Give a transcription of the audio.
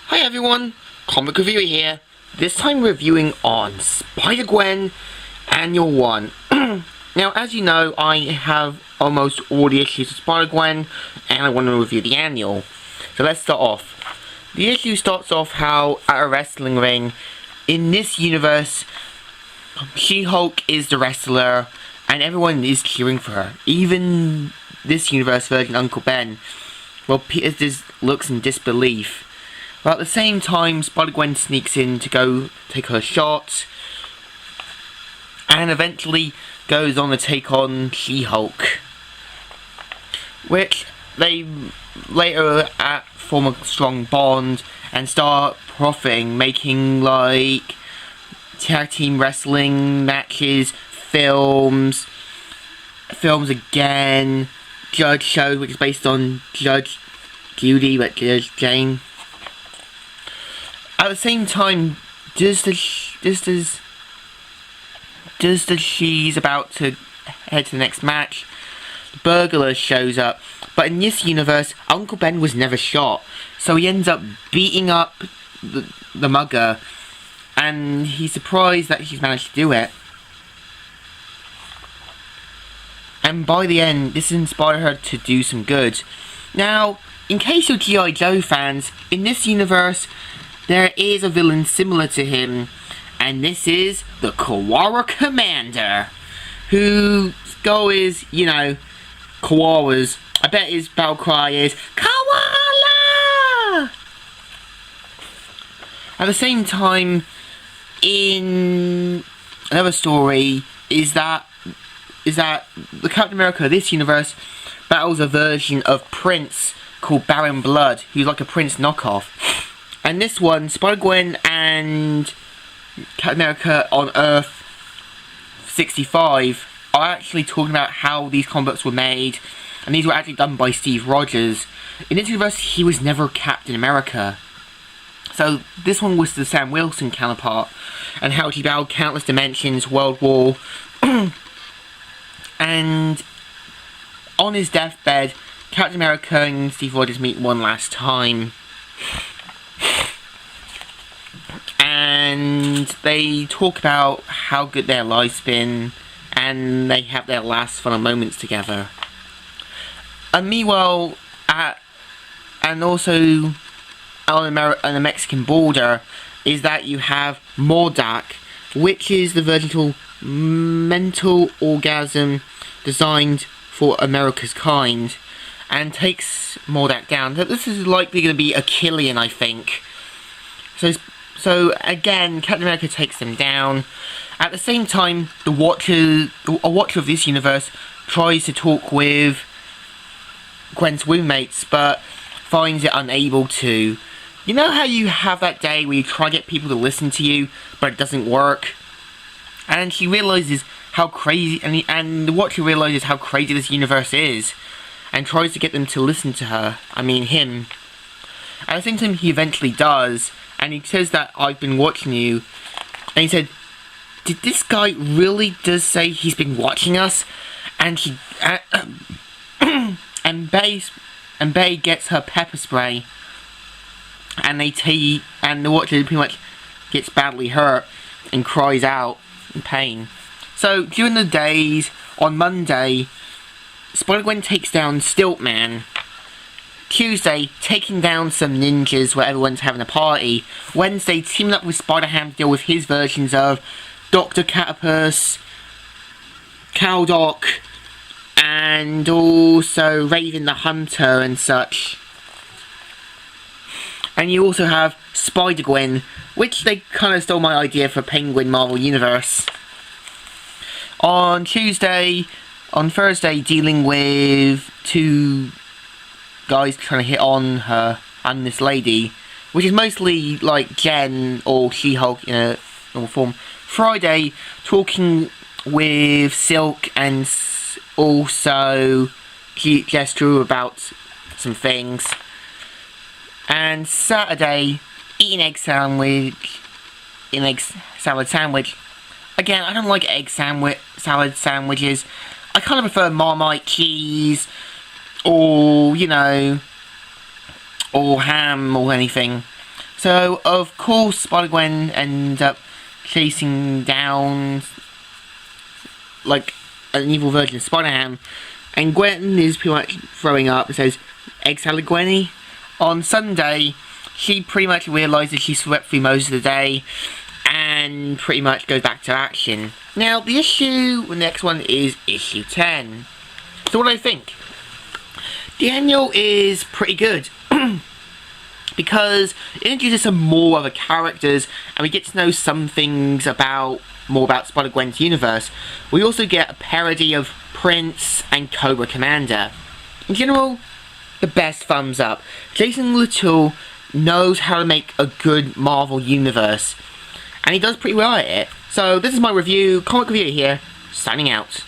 Hi everyone, Comic Reviewer here. This time reviewing on Spider-Gwen Annual 1. Now, as you know, I have almost all the issues of Spider-Gwen, and I want to review the Annual. So let's start off. The issue starts off how, at a wrestling ring, in this universe, She-Hulk is the wrestler, and everyone is cheering for her. Even this universe version, Uncle Ben, well, Peter just looks in disbelief. But at the same time, Spider-Gwen sneaks in to go take her shot, and eventually goes on to take on She-Hulk, which they later form a strong bond and start profiting, making like tag team wrestling matches, films again, Judge show, which is based on Judge Judy, but Judge Jane. At the same time, just as she's about to head to the next match, the burglar shows up. But in this universe, Uncle Ben was never shot, so he ends up beating up the mugger, and he's surprised that she's managed to do it. And by the end, this inspired her to do some good. Now, in case you're G.I. Joe fans, in this universe, there is a villain similar to him, and this is the Koala Commander, whose goal is, you know, koalas. I bet his battle cry is, Koala! At the same time, in another story, is that the Captain America of this universe battles a version of Prince called Baron Blood, who's like a Prince knockoff. And this one, Spider-Gwen and Captain America on Earth 65 are actually talking about how these comic books were made, and these were actually done by Steve Rogers. In this universe, he was never Captain America. So this one was the Sam Wilson counterpart, and how he battled countless dimensions, World War, and on his deathbed, Captain America and Steve Rogers meet one last time. And they talk about how good their life's been, and they have their last fun moments together. And meanwhile, and also on the Mexican border, is that you have MODOK, which is the version called Mental Orgasm, designed for America's kind, and takes MODOK down. So this is likely going to be a Killian, I think. So again, Captain America takes them down. At the same time, a Watcher of this universe tries to talk with Gwen's roommates, but finds it unable to. You know how you have that day where you try to get people to listen to you, but it doesn't work? And she realizes how crazy, and the Watcher realizes how crazy this universe is, and tries to get them to listen to her. I mean him. At the same time, he eventually does, and he says that I've been watching you. And he said, did this guy really does say he's been watching us? And she and Bay gets her pepper spray, and the Watcher pretty much gets badly hurt and cries out in pain. So during the days, on Monday, Spider-Gwen takes down Stiltman. Tuesday, taking down some ninjas where everyone's having a party. Wednesday, teaming up with Spider-Ham to deal with his versions of Dr. Catapus, Caldoc, and also Raven the Hunter and such. And you also have Spider-Gwen, which they kind of stole my idea for Penguin Marvel Universe. On Thursday, dealing with two guys trying to hit on her and this lady, which is mostly like Jen or She-Hulk in a normal form. Friday, talking with Silk and also Jess Drew about some things. And Saturday, eating egg salad sandwich. Again, I don't like egg salad sandwiches. I kind of prefer Marmite cheese, or, you know, or ham or anything. So, of course, Spider-Gwen ends up chasing down, like, an evil version of Spider-Ham. And Gwen is pretty much throwing up. It says, "Egg salad Gwenny." On Sunday, she pretty much realises she swept through most of the day and pretty much goes back to action. Now, the next one is issue 10. So what do I think? The annual is pretty good because it introduces some more other characters and we get to know some things more about Spider-Gwen's universe. We also get a parody of Prince and Cobra Commander. In general, the best thumbs up. Jason Little knows how to make a good Marvel universe, and he does pretty well at it. So this is my review, comic review here, signing out.